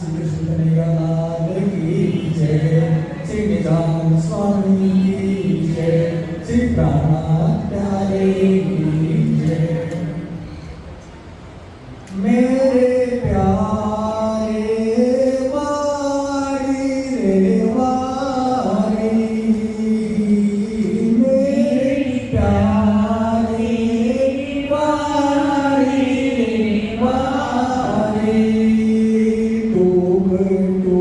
श्री कृष्ण कन्हैया लाल की जय, श्री निजानंद स्वामी की जय, श्री प्राणनाथ प्यारे की जय। मेरे प्यारे वारी रे वारी, मेरी प्यारी वारी रे वारी, तुम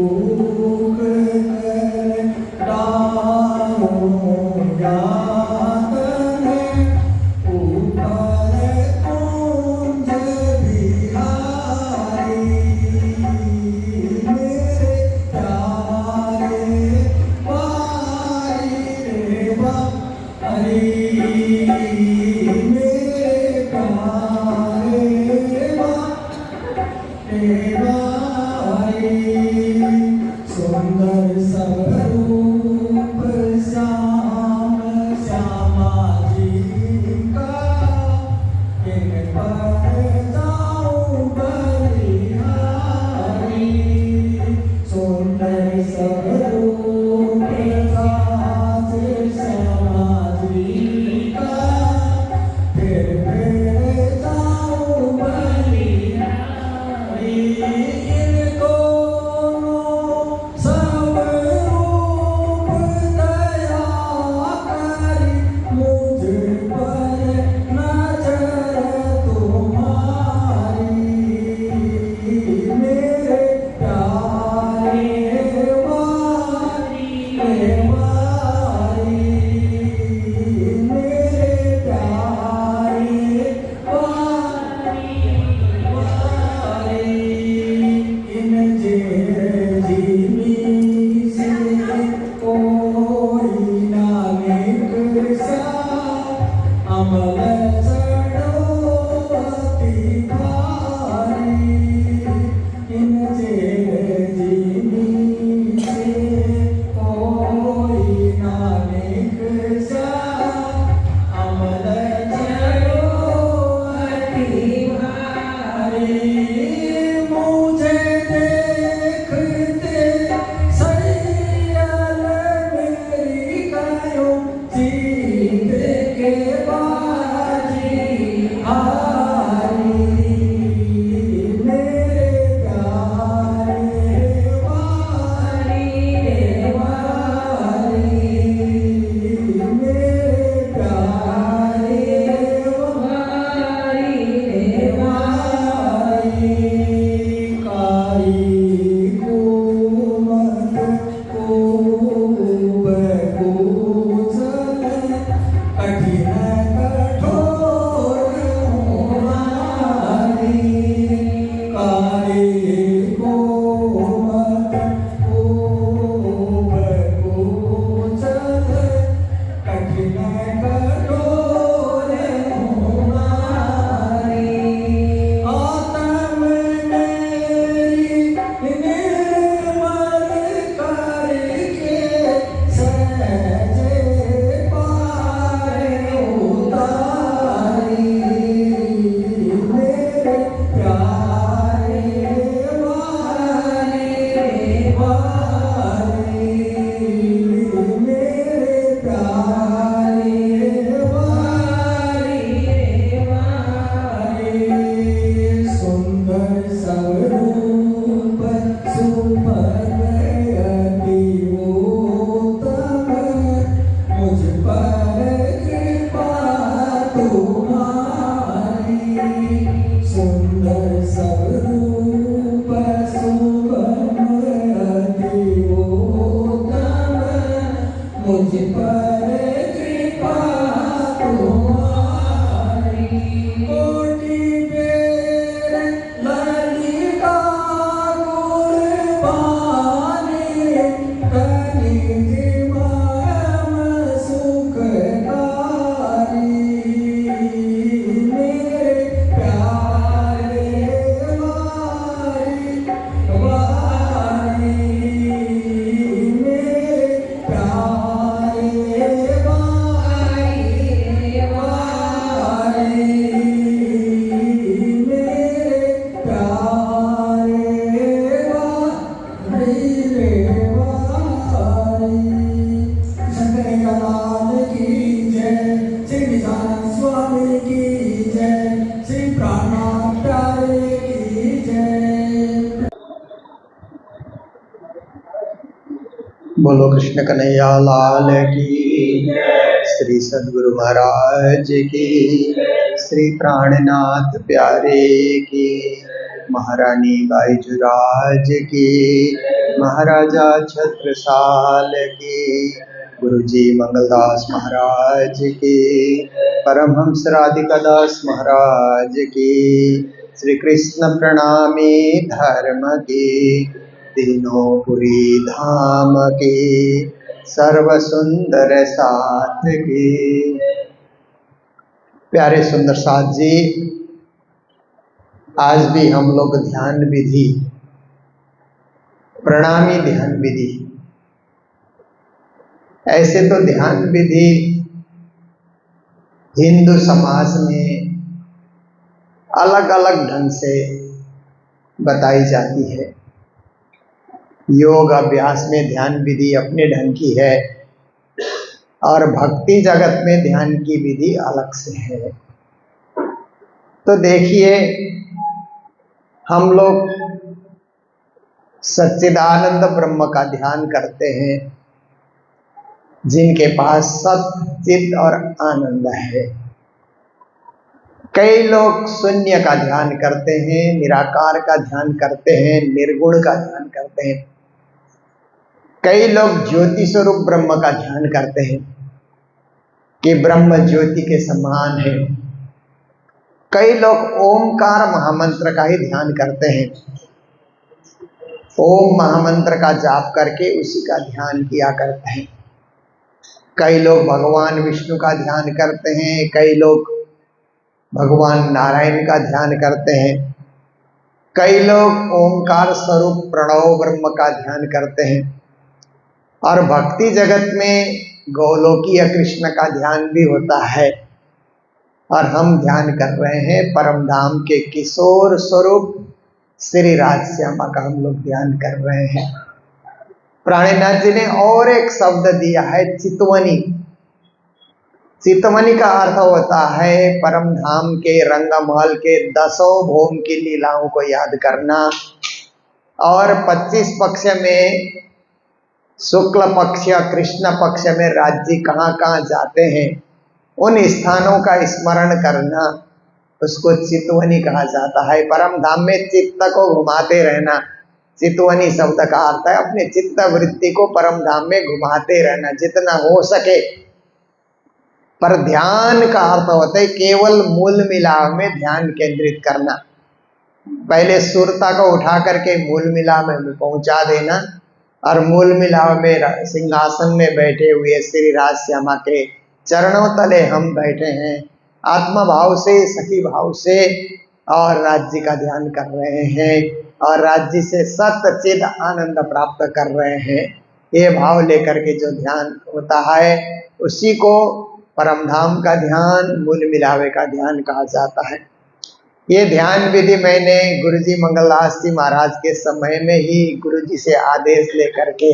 बोलो कृष्ण कन्हैया लाल की, श्री सद्गुरु महाराज की, श्री प्राणनाथ प्यारे की, महारानी बाईजुराज की, महाराजा छत्रसाल की, गुरुजी मंगलदास महाराज की, परमहंस राधिका दास महाराज की, श्री कृष्ण प्रणामी धर्म की, तीनों पुरी धाम की, सर्व सुंदर साथ की। प्यारे सुंदर साथ जी, आज भी हम लोग ध्यान विधि, प्रणामी ध्यान विधि, ऐसे तो ध्यान विधि हिंदू समाज में अलग अलग ढंग से बताई जाती है। योग अभ्यास में ध्यान विधि अपने ढंग की है और भक्ति जगत में ध्यान की विधि अलग से है। तो देखिए, हम लोग सच्चिदानंद ब्रह्म का ध्यान करते हैं, जिनके पास सत्य चित्त और आनंद है। कई लोग शून्य का ध्यान करते हैं, निराकार का ध्यान करते हैं, निर्गुण का ध्यान करते हैं। कई लोग ज्योति स्वरूप ब्रह्म का ध्यान करते हैं कि ब्रह्म ज्योति के समान है। कई लोग ओमकार महामंत्र का ही ध्यान करते हैं, ओम महामंत्र का जाप करके उसी का ध्यान किया करते हैं। कई लोग भगवान विष्णु का ध्यान करते हैं, कई लोग भगवान नारायण का ध्यान करते हैं, कई लोग ओमकार स्वरूप प्रणव ब्रह्म का ध्यान करते हैं। और भक्ति जगत में गोलोकीय कृष्ण का ध्यान भी होता है। और हम ध्यान कर रहे हैं परम धाम के किशोर स्वरूप श्री राजश्यामा का हम लोग ध्यान कर रहे हैं। प्राणीनाथ जी ने और एक शब्द दिया है, चितवनी। चितवनी का अर्थ होता है परम धाम के रंगमहल के 10 भोम की लीलाओं को याद करना। और 25 पक्ष में, शुक्ल पक्ष या कृष्ण पक्ष में राज्य कहाँ कहाँ जाते हैं, उन स्थानों का स्मरण करना, उसको चितवनी कहा जाता है। परम धाम में चित्त को घुमाते रहना, चितवनी शब्द का अर्थ है अपने चित्त वृत्ति को परम धाम में घुमाते रहना जितना हो सके। पर ध्यान का अर्थ होता है केवल मूल मिलाव में ध्यान केंद्रित करना। पहले सुरता को उठा करके मूल मिलाव में पहुंचा देना, और मूल मिलाव में सिंहासन में बैठे हुए श्री राजश्यामा के चरणों तले हम बैठे हैं, आत्मा भाव से, सखी भाव से, और राज्य का ध्यान कर रहे हैं और राज्य से सत्य चिद आनंद प्राप्त कर रहे हैं। ये भाव लेकर के जो ध्यान होता है उसी को परम धाम का ध्यान, मूल मिलावे का ध्यान कहा जाता है। ये ध्यान विधि मैंने गुरुजी मंगलदास जी महाराज के समय में ही गुरुजी से आदेश लेकर के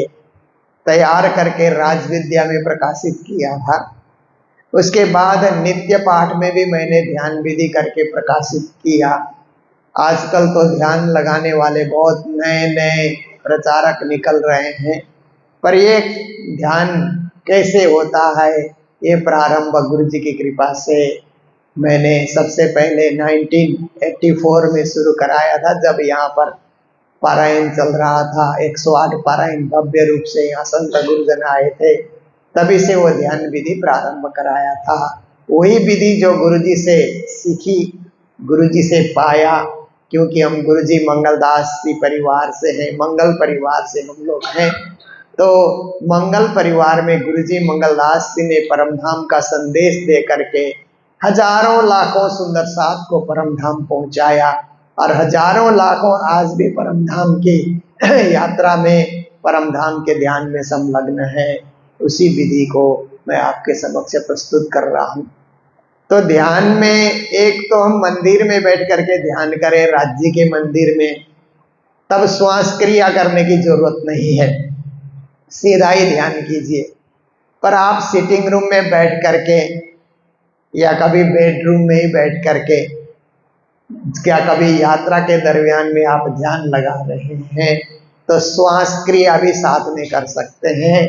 तैयार करके राजविद्या में प्रकाशित किया था। उसके बाद नित्य पाठ में भी मैंने ध्यान विधि करके प्रकाशित किया। आजकल तो ध्यान लगाने वाले बहुत नए नए प्रचारक निकल रहे हैं, पर ये ध्यान कैसे होता है, ये प्रारंभ गुरुजी की कृपा से मैंने सबसे पहले 1984 में शुरू कराया था, जब यहाँ पर पारायण चल रहा था। 108 पारायण भव्य रूप से यहाँ संत गुरुजन आए थे, तभी से वो ध्यान विधि प्रारंभ कराया था। वही विधि जो गुरुजी से सीखी, गुरुजी से पाया, क्योंकि हम गुरुजी मंगलदास जी परिवार से हैं, मंगल परिवार से हम लोग हैं। तो मंगल परिवार में गुरुजी मंगलदास जी ने परमधाम का संदेश दे करके हजारों लाखों सुंदर साथ को परमधाम पहुंचाया, और हजारों लाखों आज भी परमधाम की यात्रा में, परमधाम के ध्यान में संलग्न है। उसी विधि को मैं आपके समक्ष प्रस्तुत कर रहा हूँ। तो ध्यान में एक तो हम मंदिर में बैठ करके ध्यान करें, राज्य के मंदिर में, तब श्वास क्रिया करने की जरूरत नहीं है, सीधा ही ध्यान कीजिए। पर आप सिटिंग रूम में बैठ करके या कभी बेडरूम में ही बैठ करके, क्या कभी यात्रा के दरमियान में आप ध्यान लगा रहे हैं, तो श्वास क्रिया भी साथ में कर सकते हैं।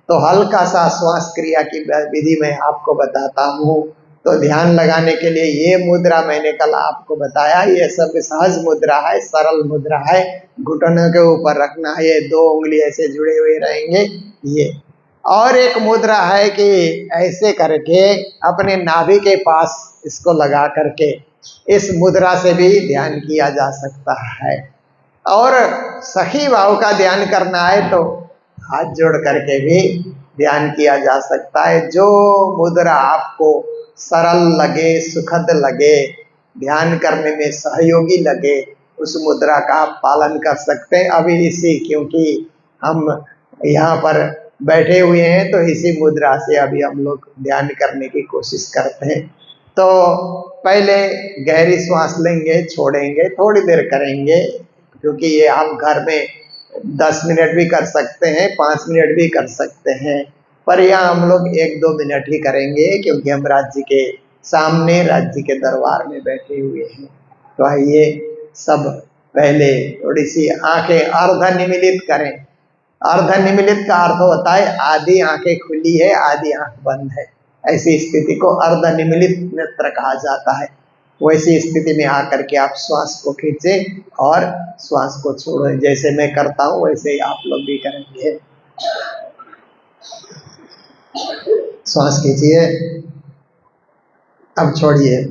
तो हल्का सा श्वास क्रिया की विधि मैं आपको बताता हूँ। तो ध्यान लगाने के लिए ये मुद्रा मैंने कल आपको बताया, ये सब सहज मुद्रा है, सरल मुद्रा है। घुटनों के ऊपर रखना है, ये 2 उंगली ऐसे जुड़े हुए रहेंगे ये। और एक मुद्रा है कि ऐसे करके अपने नाभि के पास इसको लगा करके इस मुद्रा से भी ध्यान किया जा सकता है। और सखी भाव का ध्यान करना है तो हाथ जोड़ करके भी ध्यान किया जा सकता है। जो मुद्रा आपको सरल लगे, सुखद लगे, ध्यान करने में सहयोगी लगे, उस मुद्रा का आप पालन कर सकते हैं। अभी इसी, क्योंकि हम यहाँ पर बैठे हुए हैं तो इसी मुद्रा से अभी हम लोग ध्यान करने की कोशिश करते हैं। तो पहले गहरी श्वास लेंगे, छोड़ेंगे, थोड़ी देर करेंगे, क्योंकि ये आप घर में 10 मिनट भी कर सकते हैं, 5 मिनट भी कर सकते हैं, पर यहाँ हम लोग 1-2 मिनट ही करेंगे, क्योंकि हम राज्य के सामने, राज्य के दरबार में बैठे हुए हैं। तो आइए सब पहले थोड़ी सी आंखें अर्ध निमीलित करें। अर्ध निमीलित का अर्थ होता है आधी आंखें खुली है, आधी आंख बंद है। ऐसी स्थिति को अर्ध निमीलित नेत्र कहा जाता है। वैसी स्थिति में आकर के आप श्वास को खींचें और श्वास को छोड़ें। जैसे मैं करता हूँ वैसे ही आप लोग भी करेंगे। श्वास खींचिए, अब छोड़िए।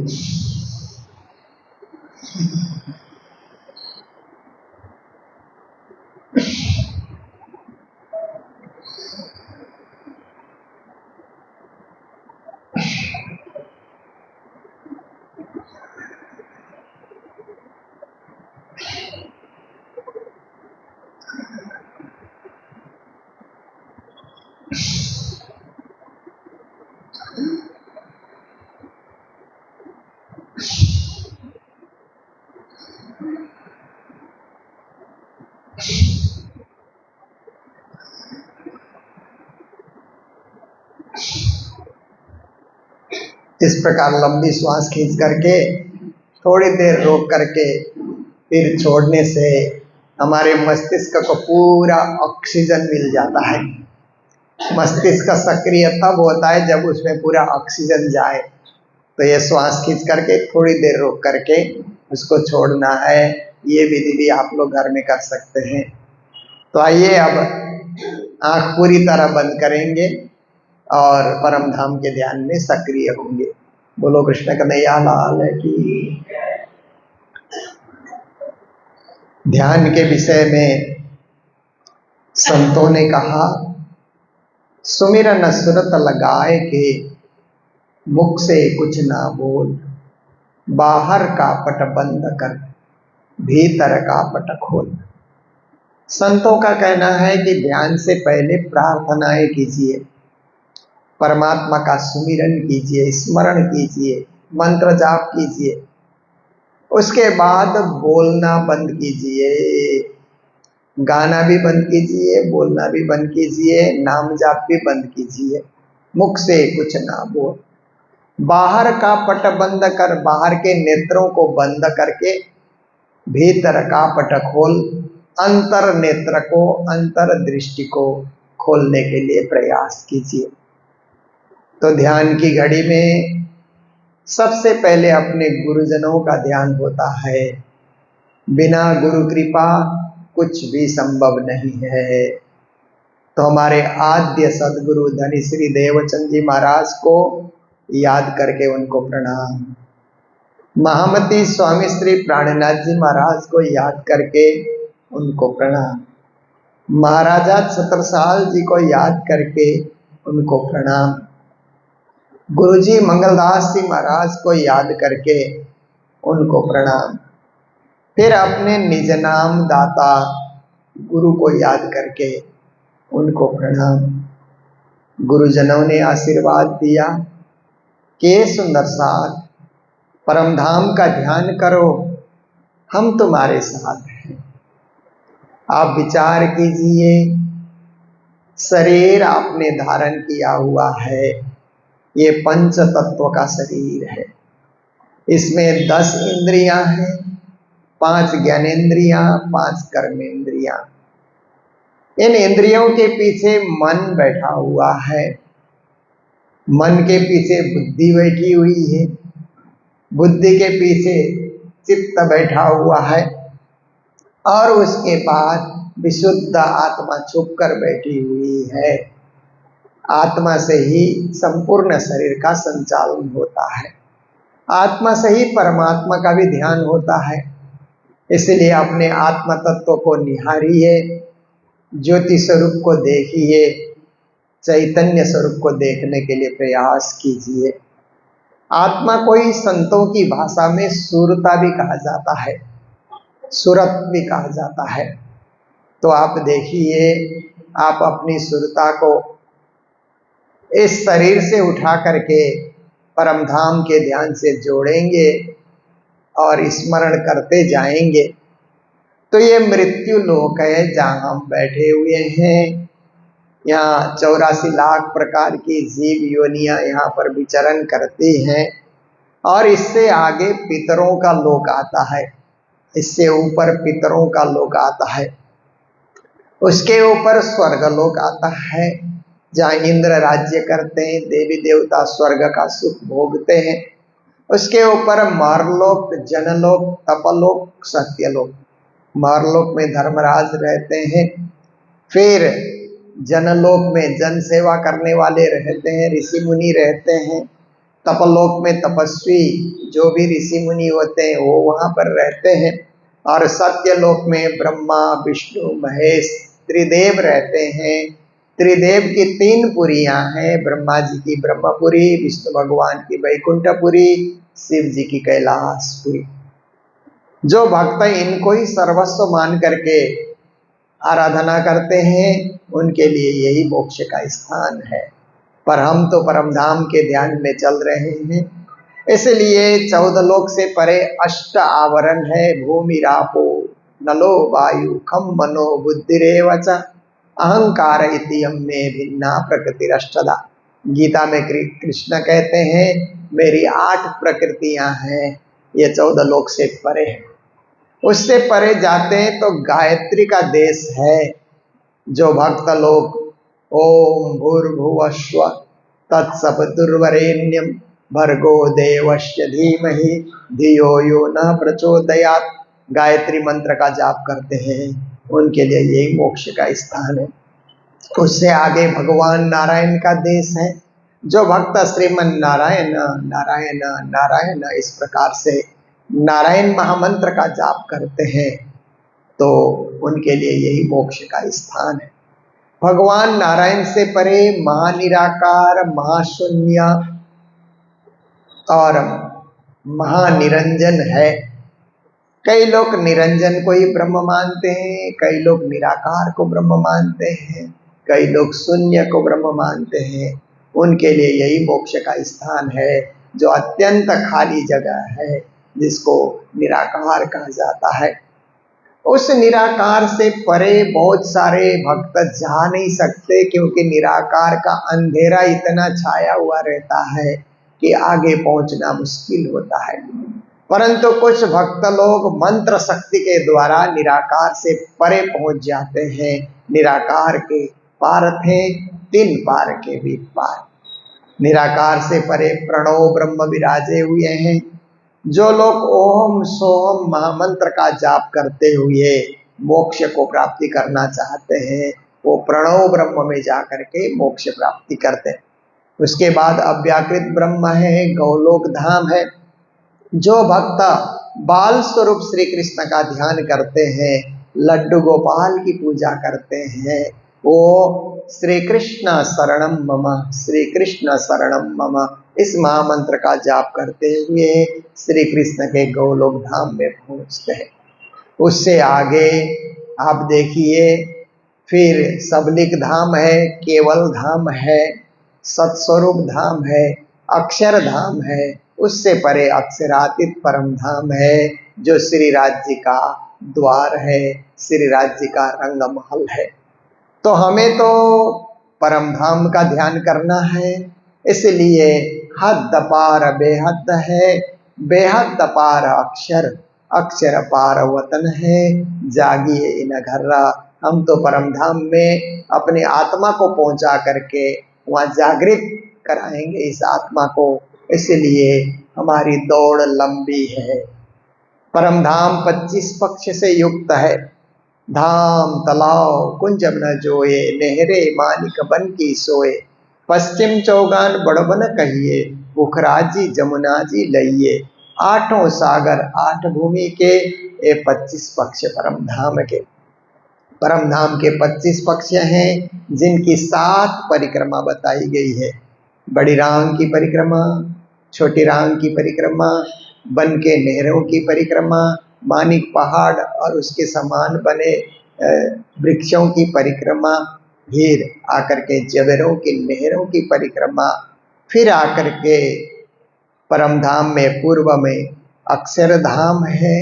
इस प्रकार लंबी श्वास खींच करके थोड़ी देर रोक करके फिर छोड़ने से हमारे मस्तिष्क को पूरा ऑक्सीजन मिल जाता है। मस्तिष्क सक्रिय तब होता है जब उसमें पूरा ऑक्सीजन जाए। तो ये श्वास खींच करके थोड़ी देर रोक करके उसको छोड़ना है। ये विधि भी आप लोग घर में कर सकते हैं। तो आइए अब आंख पूरी तरह बंद करेंगे और परम धाम के ध्यान में सक्रिय होंगे। बोलो कृष्ण कन्हैया लाल की। ध्यान के विषय में संतों ने कहा, सुमिरन सुरत लगाए के मुख से कुछ ना बोल, बाहर का पट बंद कर भीतर का पट खोल। संतों का कहना है कि ध्यान से पहले प्रार्थनाएं कीजिए, परमात्मा का सुमिरन कीजिए, स्मरण कीजिए, मंत्र जाप कीजिए। उसके बाद बोलना बंद कीजिए, गाना भी बंद कीजिए, बोलना भी बंद कीजिए, नाम जाप भी बंद कीजिए। मुख से कुछ ना बोल, बाहर का पट बंद कर, बाहर के नेत्रों को बंद करके भीतर का पट खोल, अंतर नेत्र को, अंतर दृष्टि को खोलने के लिए प्रयास कीजिए। तो ध्यान की घड़ी में सबसे पहले अपने गुरुजनों का ध्यान होता है। बिना गुरु कृपा कुछ भी संभव नहीं है। तो हमारे आद्य सदगुरु धनी श्री देवचंद जी महाराज को याद करके उनको प्रणाम। महामती स्वामी श्री प्राणनाथ जी महाराज को याद करके उनको प्रणाम। महाराजा छत्रसाल जी को याद करके उनको प्रणाम। गुरुजी मंगलदास जी महाराज को याद करके उनको प्रणाम। फिर अपने निज नाम दाता गुरु को याद करके उनको प्रणाम। गुरुजनों ने आशीर्वाद दिया कि सुंदर साथ परम धाम का ध्यान करो, हम तुम्हारे साथ हैं। आप विचार कीजिए, शरीर आपने धारण किया हुआ है, ये पंच तत्व का शरीर है। इसमें 10 इंद्रियां हैं, 5 ज्ञानेंद्रियां, 5 कर्मेंद्रियां। इन इंद्रियों के पीछे मन बैठा हुआ है, मन के पीछे बुद्धि बैठी हुई है, बुद्धि के पीछे चित्त बैठा हुआ है, और उसके बाद विशुद्ध आत्मा छुप कर बैठी हुई है। आत्मा से ही संपूर्ण शरीर का संचालन होता है, आत्मा से ही परमात्मा का भी ध्यान होता है। इसलिए अपने आत्म तत्व को निहारिए, ज्योति स्वरूप को देखिए, चैतन्य स्वरूप को देखने के लिए प्रयास कीजिए। आत्मा को ही संतों की भाषा में सुरता भी कहा जाता है, सुरत भी कहा जाता है। तो आप देखिए, आप अपनी सुरता को इस शरीर से उठा करके परम धाम के ध्यान से जोड़ेंगे और स्मरण करते जाएंगे तो ये मृत्यु लोक है जहाँ हम बैठे हुए हैं। यहाँ 84 लाख प्रकार की जीव योनियां यहाँ पर विचरण करती हैं, और इससे आगे पितरों का लोक आता है, इससे ऊपर पितरों का लोक आता है, उसके ऊपर स्वर्ग लोक आता है जहाँ इंद्र राज्य करते हैं, देवी देवता स्वर्ग का सुख भोगते हैं। उसके ऊपर मारलोक, जनलोक, तपलोक, सत्यलोक। मारलोक में धर्मराज रहते हैं, फिर जनलोक में जन सेवा करने वाले रहते हैं, ऋषि मुनि रहते हैं। तपलोक में तपस्वी जो भी ऋषि मुनि होते हैं वो वहाँ पर रहते हैं, और सत्यलोक में ब्रह्मा विष्णु महेश त्रिदेव रहते हैं। त्रिदेव की 3 पुरियाँ हैं, ब्रह्मा जी की ब्रह्मपुरी, विष्णु भगवान की वैकुंठपुरी, शिव जी की कैलाशपुरी। जो भक्त इनको ही सर्वस्व मान करके आराधना करते हैं उनके लिए यही मोक्ष का स्थान है। पर हम तो परम धाम के ध्यान में चल रहे हैं, इसलिए 14 लोक से परे 8 आवरण है। भूमि रापो नलो वायु खम मनो बुद्धिरेव च अहंकार इतियम में भिन्ना प्रकृतिरष्टदा। गीता में कृष्ण कहते हैं मेरी 8 प्रकृतियां हैं, ये 14 लोक से परे है। उससे परे जाते हैं तो गायत्री का देश है। जो भक्त लोग ओम भूर्भुवस्व तत्सवितुर्वरेण्यम भर्गो देवस्य धीमहि धियो यो न प्रचोदयात्, गायत्री मंत्र का जाप करते हैं उनके लिए यही मोक्ष का स्थान है। उससे आगे भगवान नारायण का देश है। जो भक्त श्रीमन नारायण नारायण नारायण इस प्रकार से नारायण महामंत्र का जाप करते हैं तो उनके लिए यही मोक्ष का स्थान है। भगवान नारायण से परे महानिराकार, महाशून्य और महानिरंजन है। कई लोग निरंजन को ही ब्रह्म मानते हैं, कई लोग निराकार को ब्रह्म मानते हैं, कई लोग शून्य को ब्रह्म मानते हैं। उनके लिए यही मोक्ष का स्थान है, जो अत्यंत खाली जगह है जिसको निराकार कहा जाता है। उस निराकार से परे बहुत सारे भक्त जा नहीं सकते, क्योंकि निराकार का अंधेरा इतना छाया हुआ रहता है कि आगे पहुंचना मुश्किल होता है। परंतु कुछ भक्त लोग मंत्र शक्ति के द्वारा निराकार से परे पहुंच जाते हैं। निराकार के पार थे 3 पार के भी पार। निराकार से परे प्रणव ब्रह्म विराजे हुए हैं। जो लोग ओम सोम महामंत्र का जाप करते हुए मोक्ष को प्राप्ति करना चाहते हैं वो प्रणव ब्रह्म में जाकर के मोक्ष प्राप्ति करते हैं। उसके बाद अव्याकृत ब्रह्म है, गौलोक धाम है। जो भक्त बाल स्वरूप श्री कृष्ण का ध्यान करते हैं, लड्डू गोपाल की पूजा करते हैं, वो श्री कृष्ण शरणम मम, श्री कृष्ण शरणम मम इस महामंत्र का जाप करते हुए श्री कृष्ण के गोलोक धाम में पहुंचते हैं। उससे आगे आप देखिए फिर सबलिक धाम है, केवल धाम है, सत्स्वरूप धाम है, अक्षर धाम है। उससे परे अक्षरातीत परम धाम है जो श्री राज्य का द्वार है, श्री राज्य का रंग महल है। तो हमें तो परम धाम का ध्यान करना है, इसलिए हद पार बेहद है, बेहद पार अक्षर, अक्षर पार वतन है, जागिए इन घर्रा। हम तो परम धाम में अपने आत्मा को पहुंचा करके वहाँ जागृत कराएंगे इस आत्मा को, इसलिए हमारी दौड़ लंबी है। परम धाम 25 पक्ष से युक्त है। धाम तलाव कुंज न जोए, नहरे मानिक बन की सोए। पश्चिम चौगान बड़बन कहिए, बुखराजी जमुना जी लइए। आठों सागर 8 भूमि के, ये 25 पक्ष परम धाम के। परम धाम के 25 पक्ष हैं, जिनकी 7 परिक्रमा बताई गई है। बड़ी राम की परिक्रमा, छोटी राम की परिक्रमा, बन के नहरों की परिक्रमा, मानिक पहाड़ और उसके समान बने वृक्षों की परिक्रमा, फिर आकर के जबरों की नहरों की परिक्रमा, फिर आकर के परम धाम में पूर्व में अक्षरधाम है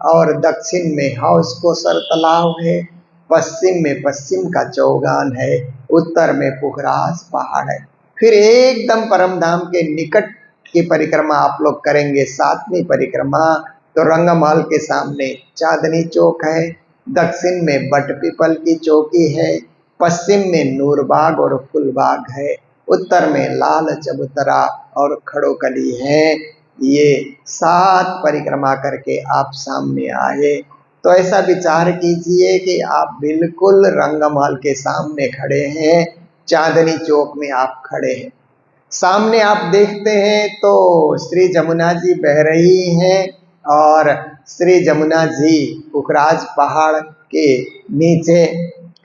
और दक्षिण में हौस कोसर तालाब है, पश्चिम में पश्चिम का चौगान है, उत्तर में पुखराज पहाड़ है। फिर एकदम परम धाम के निकट की परिक्रमा आप लोग करेंगे, 7वीं परिक्रमा, तो रंगमहल के सामने चांदनी चौक है, दक्षिण में बट पीपल की चौकी है, पश्चिम में नूरबाग और फुलबाग है, उत्तर में लाल चबूतरा और खड़ोकली है। ये 7 परिक्रमा करके आप सामने आए तो ऐसा विचार कीजिए कि आप बिल्कुल रंगमहल के सामने खड़े हैं, चांदनी चौक में आप खड़े हैं। सामने आप देखते हैं तो श्री जमुना जी बह रही हैं और श्री जमुना जी पुखराज पहाड़ के नीचे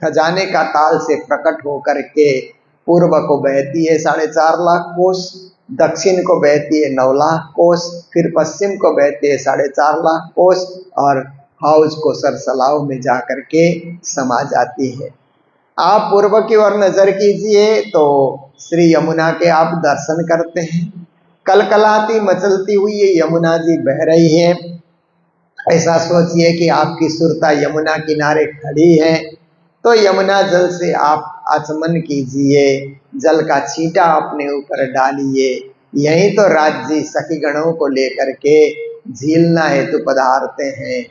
खजाने का ताल से प्रकट होकर के पूर्व को बहती है 4.5 लाख कोस, दक्षिण को बहती है 9 लाख कोस, फिर पश्चिम को बहती है 4.5 लाख कोस और हाउस को सरसलाव में जाकर के समा जाती है। आप पूर्व की ओर नजर कीजिए तो श्री यमुना के आप दर्शन करते हैं। कलकलाती मचलती हुई ये यमुना जी बह रही है। ऐसा सोचिए कि आपकी सुरता यमुना किनारे खड़ी है, तो यमुना जल से आप आचमन कीजिए, जल का छींटा अपने ऊपर डालिए। यही तो राज्य सखी गणों को लेकर के झीलना हेतु पधारते हैं।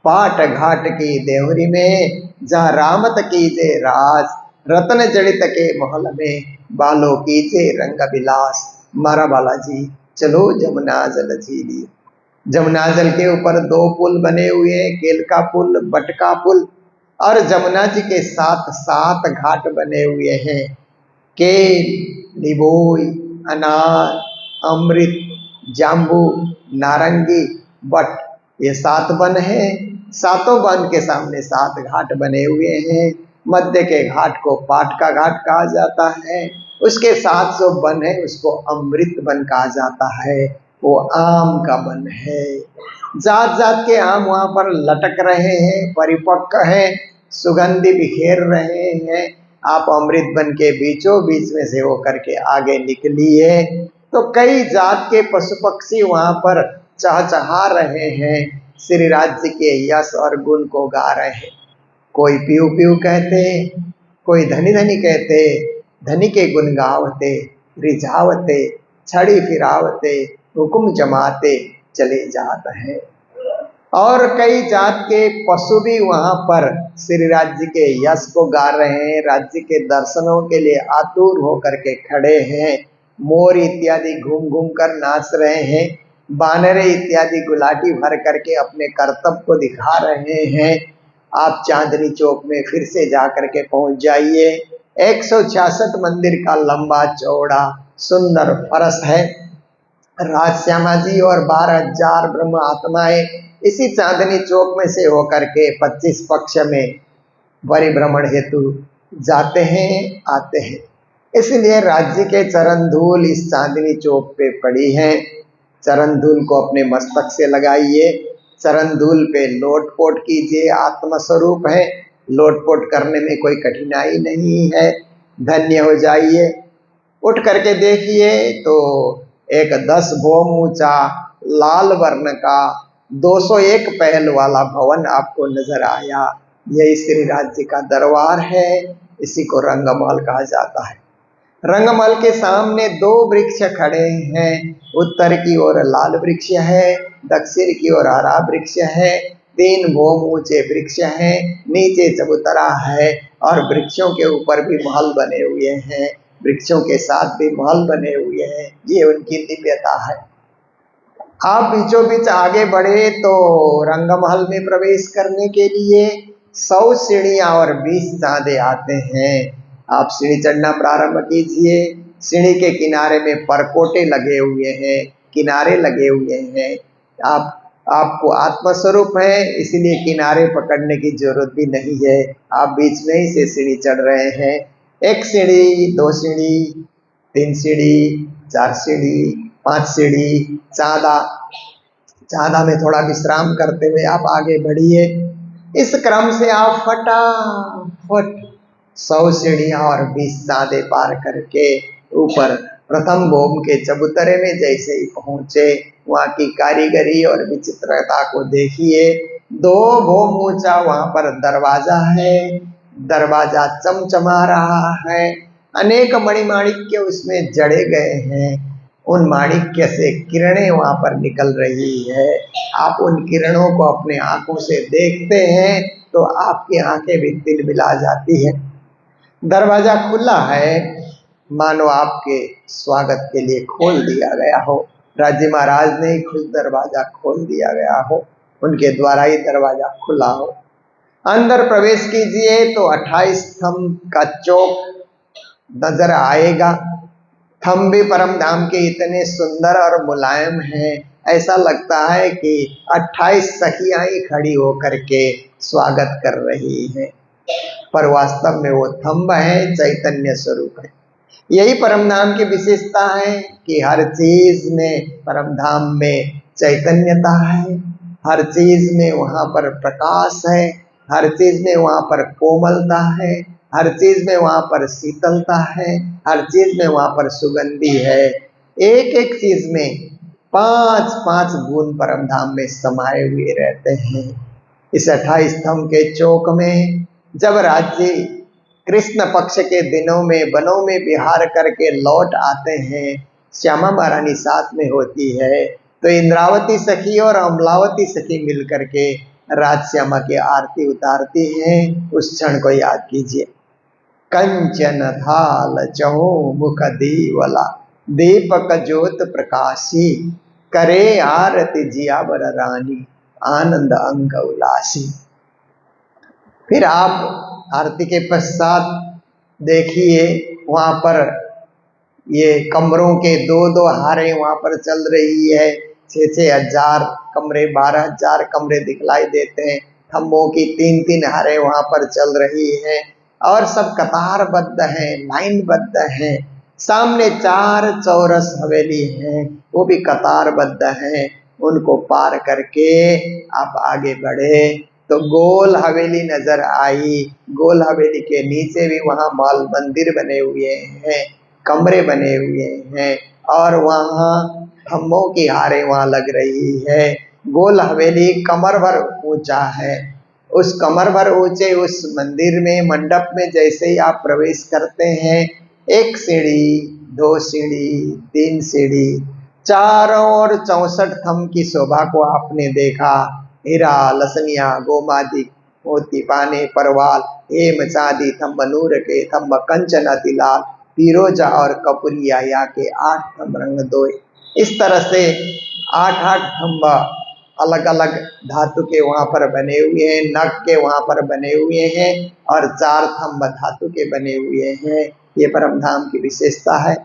पाट घाट की देवरी में जहाँ रामत कीजे राज, रतन जड़ित के महल में बालो कीजे रंग विलास। मारा बालाजी चलो जमुना जल झीली। जमुना जल के ऊपर 2 पुल बने हुए हैं, केलका पुल, बटका पुल, और जमुना जी के साथ 7 घाट बने हुए हैं। केल, निबोई, अनार, अमृत, जाम्बू, नारंगी, बट, ये 7 वन हैं। 7 वन के सामने 7 घाट बने हुए हैं। मध्य के घाट को पाट का घाट कहा जाता है, उसके 700 वन है उसको अमृत वन कहा जाता है, वो आम का वन है। जात जात के आम वहाँ पर लटक रहे हैं, परिपक्व हैं, सुगंधि बिखेर रहे हैं। आप अमृत वन के बीचों बीच में से होकर के आगे निकलिए तो कई जात के पशु पक्षी वहाँ पर चहचहा रहे हैं, श्री राज्य के यश और गुण को गा रहे हैं। कोई पीऊ पीऊ कहते, कोई धनी धनी कहते, धनी के गुण गावते, रिझावते, छड़ी फिरावते, हुक्म जमाते चले जाते हैं। और कई जात के पशु भी वहाँ पर श्री राज्य के यश को गा रहे हैं, राज्य के दर्शनों के लिए आतुर होकर के खड़े हैं। मोर इत्यादि घूम घूम कर नाच रहे हैं, बानरे इत्यादि गुलाटी भर करके अपने कर्तव्य को दिखा रहे हैं। आप चांदनी चौक में फिर से जाकर के पहुंच जाइए। 166 मंदिर का लंबा चौड़ा सुंदर फरस है। राजश्यामा जी और 12,000 ब्रह्म आत्माएं इसी चांदनी चौक में से होकर के 25 पक्ष में परिभ्रमण हेतु जाते हैं, आते हैं। इसलिए राज्य के चरण धूल इस चांदनी चौक पे पड़ी है। चरण धूल को अपने मस्तक से लगाइए, चरण धूल पे लोटपोट कीजिए। आत्मस्वरूप है, लोटपोट करने में कोई कठिनाई नहीं है। धन्य हो जाइए। उठ करके देखिए तो एक 10 भोम ऊंचा लाल वर्ण का 201 पहल वाला भवन आपको नजर आया। यही श्री राज्य का दरबार है, इसी को रंगमहल कहा जाता है। रंगमहल के सामने दो वृक्ष खड़े हैं। उत्तर की ओर लाल वृक्ष है, दक्षिण की ओर हरा वृक्ष है। 3 भौम ऊंचे वृक्ष हैं, नीचे चबूतरा है और वृक्षों के ऊपर भी महल बने हुए हैं, वृक्षों के साथ भी महल बने हुए हैं। ये उनकी दिव्यता है। आप बीचों बीच आगे बढ़े तो रंगमहल में प्रवेश करने के लिए 100 सीढ़ियां और 20 चाँदे आते हैं। आप सीढ़ी चढ़ना प्रारंभ कीजिए। सीढ़ी के किनारे में परकोटे लगे हुए हैं, किनारे लगे हुए हैं। आपको आत्मस्वरूप है, इसलिए किनारे पकड़ने की जरूरत भी नहीं है। आप बीच में ही से सीढ़ी चढ़ रहे हैं। 1 सीढ़ी, 2 सीढ़ी, 3 सीढ़ी, 4 सीढ़ी, 5 सीढ़ी, चाँदा में थोड़ा विश्राम करते हुए आप आगे बढ़िए। इस क्रम से आप फटाफट 100 सीढ़ियां और 20 चाँदे पार करके ऊपर प्रथम भौम के चबूतरे में जैसे ही पहुंचे, वहाँ की कारीगरी और विचित्रता को देखिए। 2 भौम ऊंचा वहाँ पर दरवाजा है, दरवाजा चमचमा रहा है। अनेक मणिमाणिक्य उसमें जड़े गए हैं। उन माणिक्य से किरणें वहाँ पर निकल रही है। आप उन किरणों को अपने आंखों से देखते हैं तो आपकी आंखें भी तिलमिला जाती है। दरवाजा खुला है, मानो आपके स्वागत के लिए खोल दिया गया हो। राज्य महाराज ने खुद दरवाजा खोल दिया गया हो, उनके द्वारा ही दरवाजा खुला हो। अंदर प्रवेश कीजिए तो 28 स्तंभ का चौक नजर आएगा। थंब भी परम धाम के इतने सुंदर और मुलायम हैं, ऐसा लगता है कि 28 सखियां ही खड़ी होकर के स्वागत कर रही हैं, पर वास्तव में वो थंब है, चैतन्य स्वरूप है। यही परम धाम की विशेषता है कि हर चीज में परम धाम में चैतन्यता है, हर चीज में वहाँ पर प्रकाश है, हर चीज में वहाँ पर कोमलता है, हर चीज में वहाँ पर शीतलता है, हर चीज में वहाँ पर सुगंधी है। एक एक चीज में 5-5 गुण परम धाम में समाये हुए रहते हैं। इस 28 स्तंभ के चौक में जब राज्य कृष्ण पक्ष के दिनों में वनों में विहार करके लौट आते हैं, श्यामा महारानी साथ में होती है, तो इंद्रावती सखी और अमलावती सखी मिलकर के राजश्यामा की आरती उतारती हैं। उस क्षण को याद कीजिए। कंचन थाल चहुमुख दीवला, दीपक ज्योत प्रकाशी, करे आरती जियावर रानी, आनंद अंग उल्लासी। फिर आप आरती के पश्चात देखिए, वहाँ पर ये कमरों के 2-2 हारें वहाँ पर चल रही है। 6-6 हजार कमरे, 12,000 कमरे दिखलाई देते हैं। खम्भों की 3-3 हारें वहाँ पर चल रही हैं और सब कतारबद्ध हैं, लाइनबद्ध हैं। सामने 4 चौरस हवेली हैं, वो भी कतारबद्ध हैं। उनको पार करके आप आगे बढ़े तो गोल हवेली नजर आई। गोल हवेली के नीचे भी वहाँ महल मंदिर बने हुए हैं, कमरे बने हुए हैं और वहाँ खम्भों की हारें वहाँ लग रही है। गोल हवेली कमर भर ऊंचा है। उस कमर भर ऊंचे उस मंदिर में, मंडप में जैसे ही आप प्रवेश करते हैं, 1 सीढ़ी, 2 सीढ़ी, 3 सीढ़ी, चारों ओर 64 थंब की शोभा को आपने देखा। हीरा, लसनिया, गोमादिक, मोती, पाने, परवाल, हेम, चांदी, थंब नूर के, थंब कंचन अति लाल, पीरोजा और कपूरिया या के 8 थंब रंग दोए। इस तरह से 8-8 थंब अलग अलग धातु के वहाँ पर बने हुए हैं, नग के वहाँ पर बने हुए हैं और 4 थंब धातु के बने हुए हैं। ये परम धाम की विशेषता है।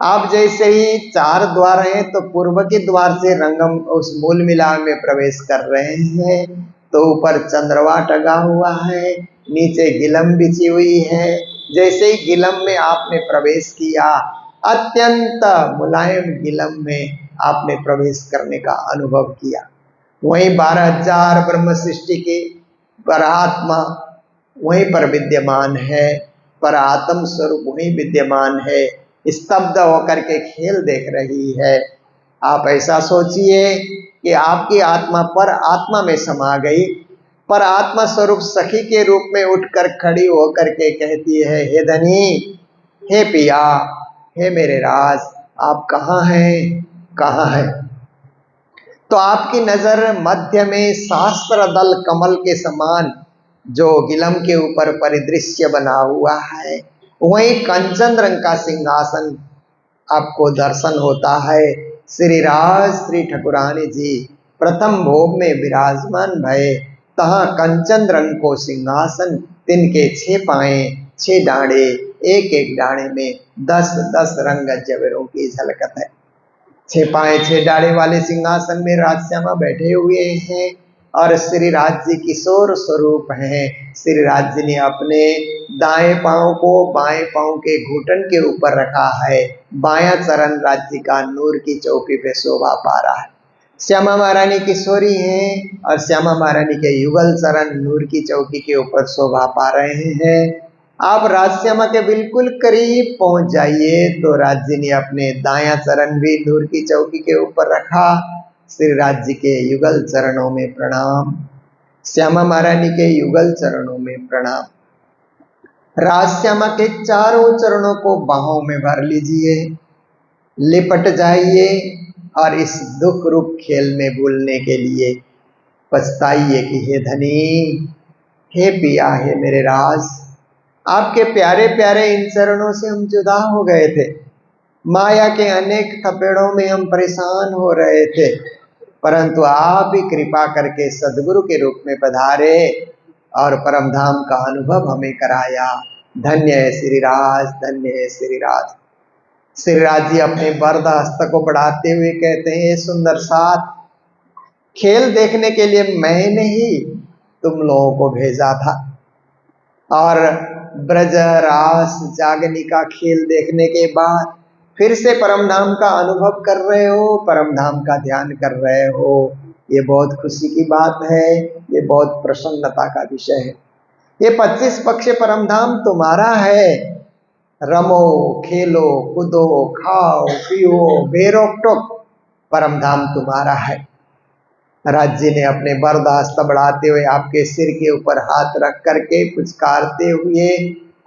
आप जैसे ही 4 द्वार हैं तो पूर्व के द्वार से रंगम उस मूल मिलान में प्रवेश कर रहे हैं, तो ऊपर चंद्रवा टंगा हुआ है, नीचे गिलम बिछी हुई है। जैसे ही गिलम में आपने प्रवेश किया, अत्यंत मुलायम गिलम में आपने प्रवेश करने का अनुभव किया। वहीं 12,000 ब्रह्म सृष्टि के परात्मा वहीं पर विद्यमान है, परात्म स्वरूप वहीं विद्यमान है, स्तब्ध होकर के खेल देख रही है। आप ऐसा सोचिए कि आपकी आत्मा पर आत्मा में समा गई, पर आत्मा स्वरूप सखी के रूप में उठकर खड़ी होकर के कहती है, हे धनी, हे पिया, हे मेरे राज, आप कहाँ हैं, कहाँ हैं? तो आपकी नजर मध्य में शास्त्र दल कमल के समान जो गिलम के ऊपर परिदृश्य बना हुआ है, वही कंचन रंग का सिंहासन आपको दर्शन होता है। श्री राज श्री ठकुरानी जी प्रथम भोग में विराजमान भय, तहाँ कंचन रंग को सिंहासन, तिनके 6 पाए 6 डांडे, एक एक डांडे में 10-10 रंग जवेरों की झलकत है। 6 पाए 6 डाढ़े वाले सिंहासन में राजश्यामा बैठे हुए हैं और श्री राज जी किशोर स्वरूप हैं। श्री राज जी ने अपने दाएं पांव को बाएं पांव के घुटन के ऊपर रखा है। बायां चरण राज्य का नूर की चौकी पे शोभा पा रहा है। श्यामा महारानी किशोरी हैं और श्यामा महारानी के युगल चरण नूर की चौकी के ऊपर शोभा पा रहे हैं। आप राजश्यामा के बिल्कुल करीब पहुंच जाइए तो राज जी ने अपने दायां चरण भी नूर की चौकी के ऊपर रखा। श्री राज जी के युगल चरणों में प्रणाम, श्यामा महारानी के युगल चरणों में प्रणाम। राजश्यामा के चारों चरणों को बाहों में भर लीजिए, लिपट जाइए और इस दुख रूप खेल में भूलने के लिए पछताइए कि हे धनी, हे पिया, हे मेरे राज, आपके प्यारे प्यारे इन चरणों से हम जुदा हो गए थे। माया के अनेक थपेड़ों में हम परेशान हो रहे थे, परंतु आप ही कृपा करके सदगुरु के रूप में पधारे और परम धाम का अनुभव हमें कराया। धन्य है श्री राज, धन्य है श्री राज। श्री राज जी अपने वरद हस्त को बढ़ाते हुए कहते हैं, सुंदर साथ, खेल देखने के लिए मैंने ही तुम लोगों को भेजा था और ब्रज रास जागनी का खेल देखने के बाद फिर से परम धाम का अनुभव कर रहे हो, परम धाम का ध्यान कर रहे हो। ये बहुत खुशी की बात है, ये बहुत प्रसन्नता का विषय है। ये 25 पक्ष परम धाम तुम्हारा है। रमो खेलो कूदो खाओ पियो बेरोक टोक, परम धाम तुम्हारा है। राज जी ने अपने वरद हस्त बढ़ाते हुए आपके सिर के ऊपर हाथ रख करके पुचकारते हुए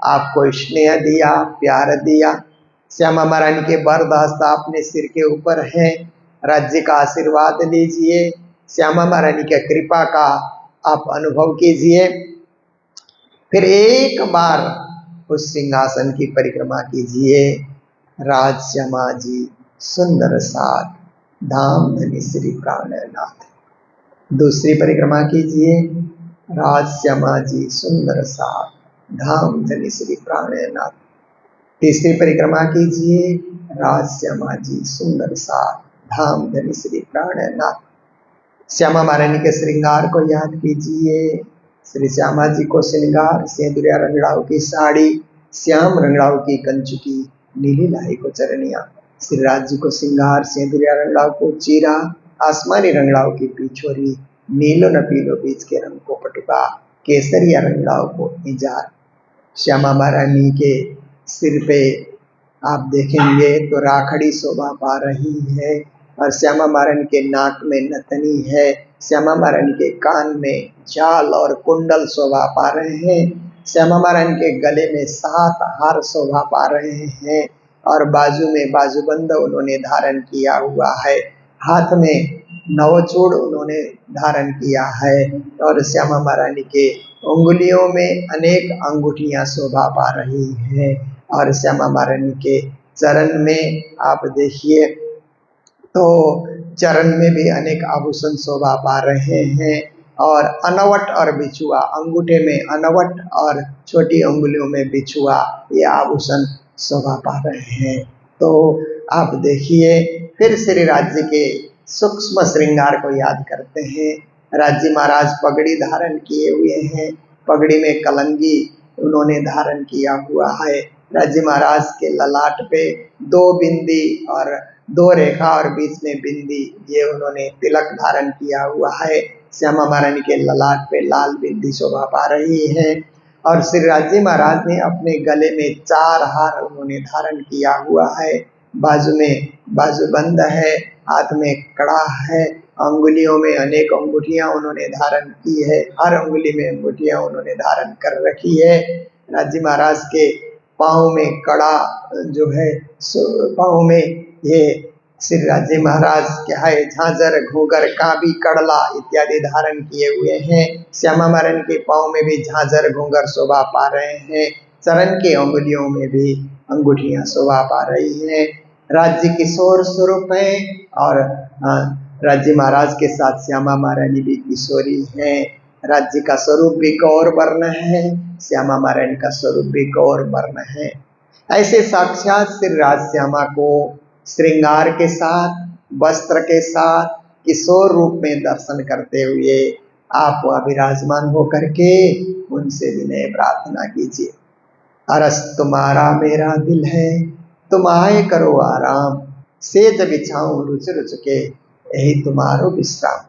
आपको स्नेह दिया, प्यार दिया। श्यामा महारानी के वरद हस्त अपने सिर के ऊपर है। राज्य का आशीर्वाद लीजिए, श्यामा महारानी के कृपा का आप अनुभव कीजिए। फिर एक बार उस सिंहासन की परिक्रमा कीजिए। राज श्यामा जी सुंदर साथ, धाम धनी श्री प्राणनाथ। दूसरी परिक्रमा कीजिए। राज श्यामा जी सुंदर साथ, धाम धनी श्री प्राणनाथ। तीसरी परिक्रमा कीजिए। राज श्यामा जी सुंदर साथ, धाम धनी श्री प्राणनाथ। श्यामा महारानी के श्रृंगार को याद कीजिए। श्री श्यामा जी को श्रृंगार, सेंदुरिया रंगड़ाऊ की साड़ी, श्याम रंगड़ाऊ की कंचुकी, नीली लाई को चरनिया। श्री राज जी को श्रृंगार, सेंदुरिया रंगड़ाऊ को चीरा, आसमानी रंगड़ाऊ की पिछोरी, नीलो न पीलो बीच के रंग को पटुका, केसरिया रंगड़ाऊ को इजार। श्यामा महारानी के सिर पे आप देखेंगे तो राखड़ी शोभा पा रही है और श्यामा महारानी के नाक में नथनी है। श्यामा महारानी के कान में जाल और कुंडल शोभा पा रहे हैं। श्यामा महारानी के गले में 7 हार शोभा पा रहे हैं और बाजू में बाजूबंद उन्होंने धारण किया हुआ है। हाथ में नवचूड़ उन्होंने धारण किया है और श्यामा महारानी के उंगलियों में अनेक अंगूठियां शोभा पा रही हैं और श्यामा महारानी के चरण में आप देखिए तो चरण में भी अनेक आभूषण शोभा पा रहे हैं और अनवट और बिछुआ, अंगूठे में अनवट और छोटी उंगलियों में बिछुआ, ये आभूषण शोभा पा रहे हैं। तो आप देखिए फिर श्री राज्य के सूक्ष्म श्रृंगार को याद करते हैं। राज्य महाराज पगड़ी धारण किए हुए हैं, पगड़ी में कलंगी उन्होंने धारण किया हुआ है। राज्य महाराज के ललाट पे 2 बिंदी और 2 रेखा और बीच में बिंदी, ये उन्होंने तिलक धारण किया हुआ है। श्यामा महारानी के ललाट पे लाल बिंदी शोभा पा रही है और श्री राज्य महाराज ने अपने गले में 4 हार उन्होंने धारण किया हुआ है। बाजू में बाजूबंद है, हाथ में कड़ा है, अंगुलियों में अनेक अंगूठियां उन्होंने धारण की है, हर अंगुली में अंगूठियां उन्होंने धारण कर रखी है। राज्य महाराज के पाँव में कड़ा जो है, पाँव में ये श्री राज्य महाराज क्या है, झांझर, घूंघर, काबी, कड़ला इत्यादि धारण किए हुए हैं। श्यामा मारन के पाँव में भी झांझर घूंघर शोभा पा रहे हैं। चरण की अंगुलियों में भी अंगूठियां शोभा पा रही हैं। राज्य किशोर स्वरूप है और राज्य महाराज के साथ श्यामा महारानी भी किशोरी हैं। राज्य का स्वरूप भी गौर वर्ण है, श्यामा महारानी का स्वरूप भी गौर वर्ण है। ऐसे साक्षात श्री राज श्यामा को श्रृंगार के साथ, वस्त्र के साथ, किशोर रूप में दर्शन करते हुए आप विराजमान होकर के उनसे विनय प्रार्थना कीजिए। अरस तुम्हारा मेरा दिल है, तुम आए करो आराम, सेज बिछाऊं रुच रुच के, यही तुम्हारो विश्राम।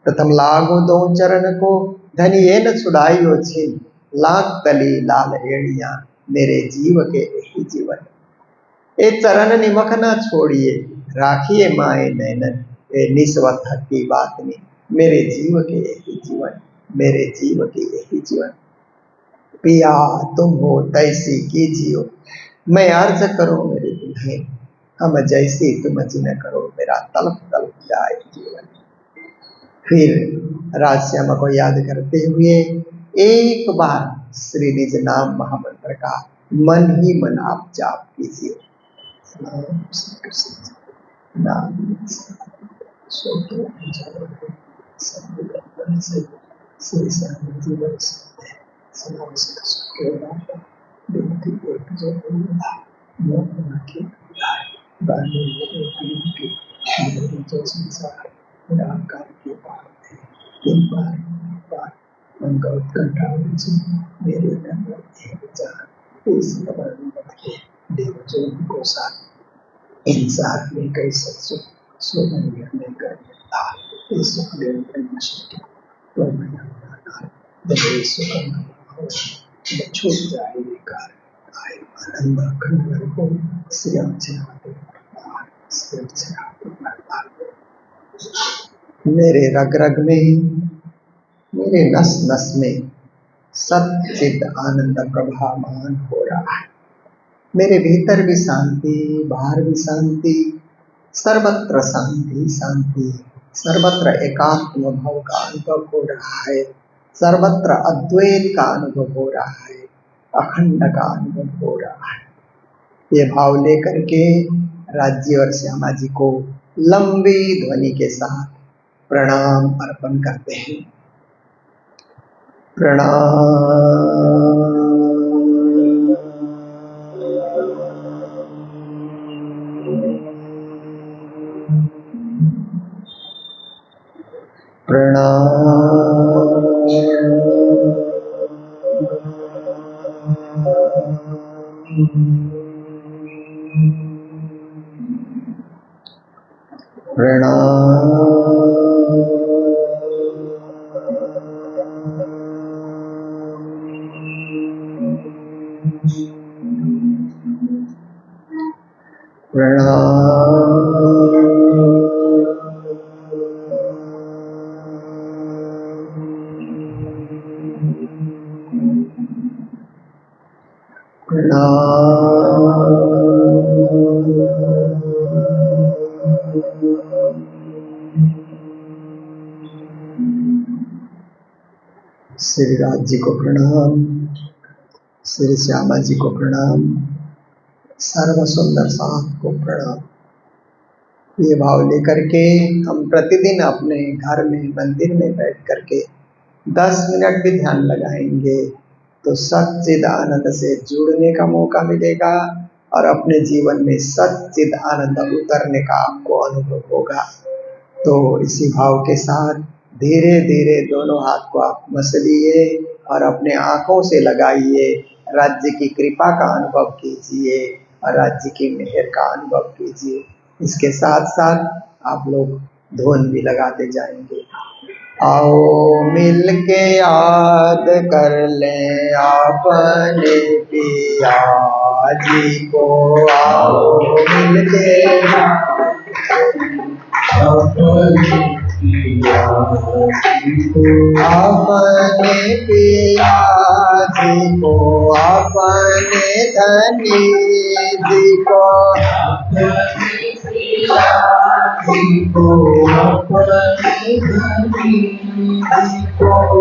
प्रथम लागो दो चरण को, धनी ये न छुड़ाइयो छिन, लाख तली लाल एड़िया, मेरे जीव के यही जीवन। ए चरण निमख न छोड़िए, राखिए माए नैनन, ए निस्वत की बात नहीं, मेरे जीव के यही जीवन, मेरे जीव के यही जीवन। पिया तुम हो तैसी कीजियो, मैं अर्ज करो मेरे दुल्हन, हम जैसी तुम जिन करो, मेरा तलप तलप जाए जीवन। फिर राजश्यामा को याद करते हुए एक बार श्री निज नाम महामंत्र का मन ही मन आप जाप कीजिए। इंसान में कई सत्सुख सोने में कर देता इस सुख देव ब्रह्म शक्ति तो मैं जब सुख में छूट जाए कार आए आनंद खंड को श्री मेरे रग रग में, मेरे नस नस में सच्चिद आनंद प्रभामान हो रहा है। मेरे भीतर भी शांति, बाहर भी शांति, सर्वत्र शांति शांति, सर्वत्र एकात्म भाव का अनुभव हो रहा है, सर्वत्र अद्वैत का अनुभव हो रहा है, अखंड का अनुभव हो रहा है। ये भाव लेकर के राज्य और श्यामा जी को लंबी ध्वनि के साथ प्रणाम अर्पण करते हैं। प्रणाम। श्री राज जी को प्रणाम, श्री श्यामा जी को प्रणाम, सर्व सुंदर साथ को प्रणाम। ये भाव लेकर के हम प्रतिदिन अपने घर में, मंदिर में बैठ करके 10 मिनट भी ध्यान लगाएंगे तो सच्चिद आनंद से जुड़ने का मौका मिलेगा और अपने जीवन में सच्चिद आनंद उतरने का आपको अनुभव होगा। तो इसी भाव के साथ धीरे धीरे दोनों हाथ को आप मसलिए और अपने आँखों से लगाइए, राज्य की कृपा का अनुभव कीजिए और राज्य की मेहर का अनुभव कीजिए। इसके साथ साथ आप लोग धुन भी लगाते जाएंगे। आओ मिलके याद कर लें अपने पिया जी को, आओ मिलके अपने पिया जी को अपने धनी जी को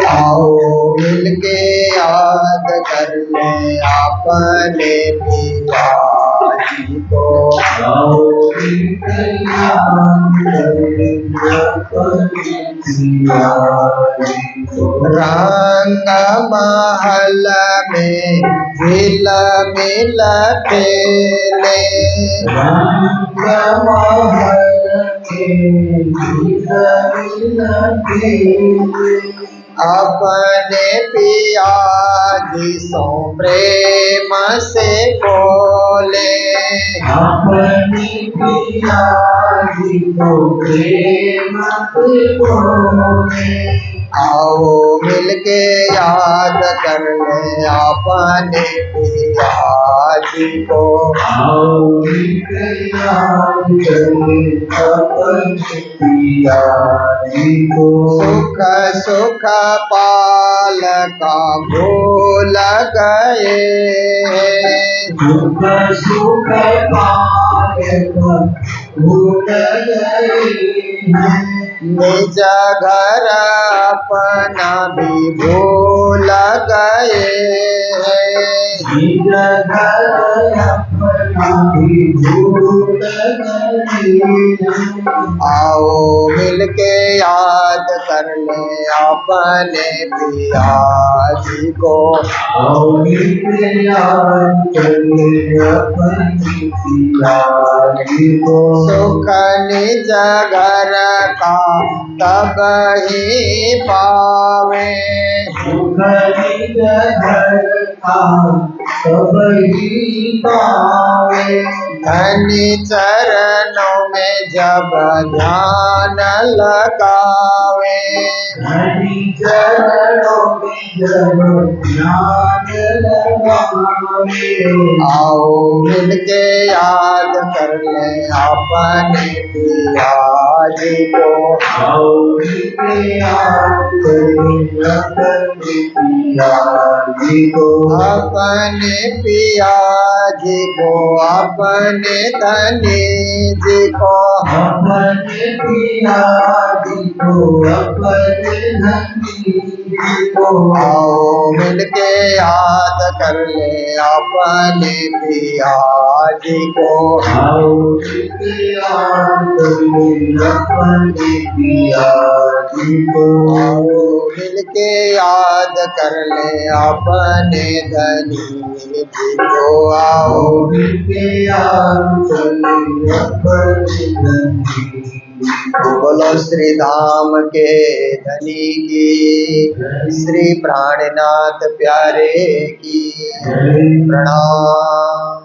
आओ मिलके याद कर ले अपने पिता जी को आओ मिलके याद कर ले अपने पिता जी को रंग महल में झिल मिल खेले रंग महल अपने पिया जी सो प्रेम से बोले अपने पिया जी को प्रेम से बोले आओ मिलके याद कर ले अपने पिया जी को आओ मिलके याद कर ले अपने पिया जी को सुख सुख पाल का भूल गए सुख सुख पाल का भूल गए निज घर अपना भी भूल गए निज घर अपना भी भूल गए आओ मिलके याद कर ले अपने पिया जी को आओ मिलके याद कर ले अपने पिया जी को सुख निज घर का तब ही पावे सुख निज घर का तब ही पावे धनी चरणों में जब ध्यान लगावे धनी चरणों में जब ध्यान लगावे आओ मिलके याद कर ले अपने पिया जी को आओ मिलके याद कर ले अपने पिया जी को अपने पिया जी को अपने धनी जी को अपने पिया जी को अपने धनी जी को आओ मिलके याद कर ले अपने पिया जी को आओ मिलके याद कर ले अपने पिया जी को आओ मिलके याद कर ले अपने धनी जी को आओ मिलके याद कर ले अपने धनी बोलो श्री धाम के धनी की श्री प्राणनाथ प्यारे की प्रणाम।